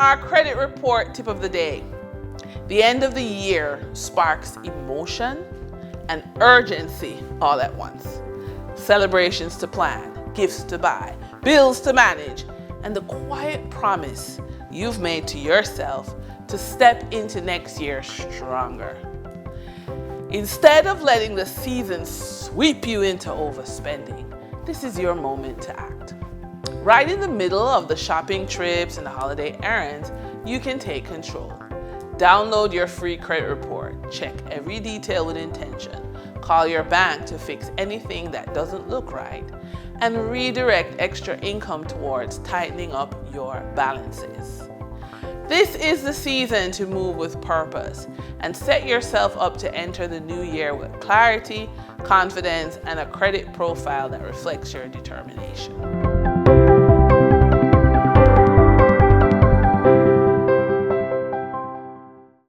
our credit report tip of the day. The end of the year sparks emotion and urgency all at once. Celebrations to plan, gifts to buy, bills to manage, and the quiet promise you've made to yourself to step into next year stronger. Instead of letting the season sweep you into overspending, this is your moment to act. Right in the middle of the shopping trips and the holiday errands, you can take control. Download your free credit report, check every detail with intention, call your bank to fix anything that doesn't look right, and redirect extra income towards tightening up your balances. This is the season to move with purpose and set yourself up to enter the new year with clarity, confidence, and a credit profile that reflects your determination.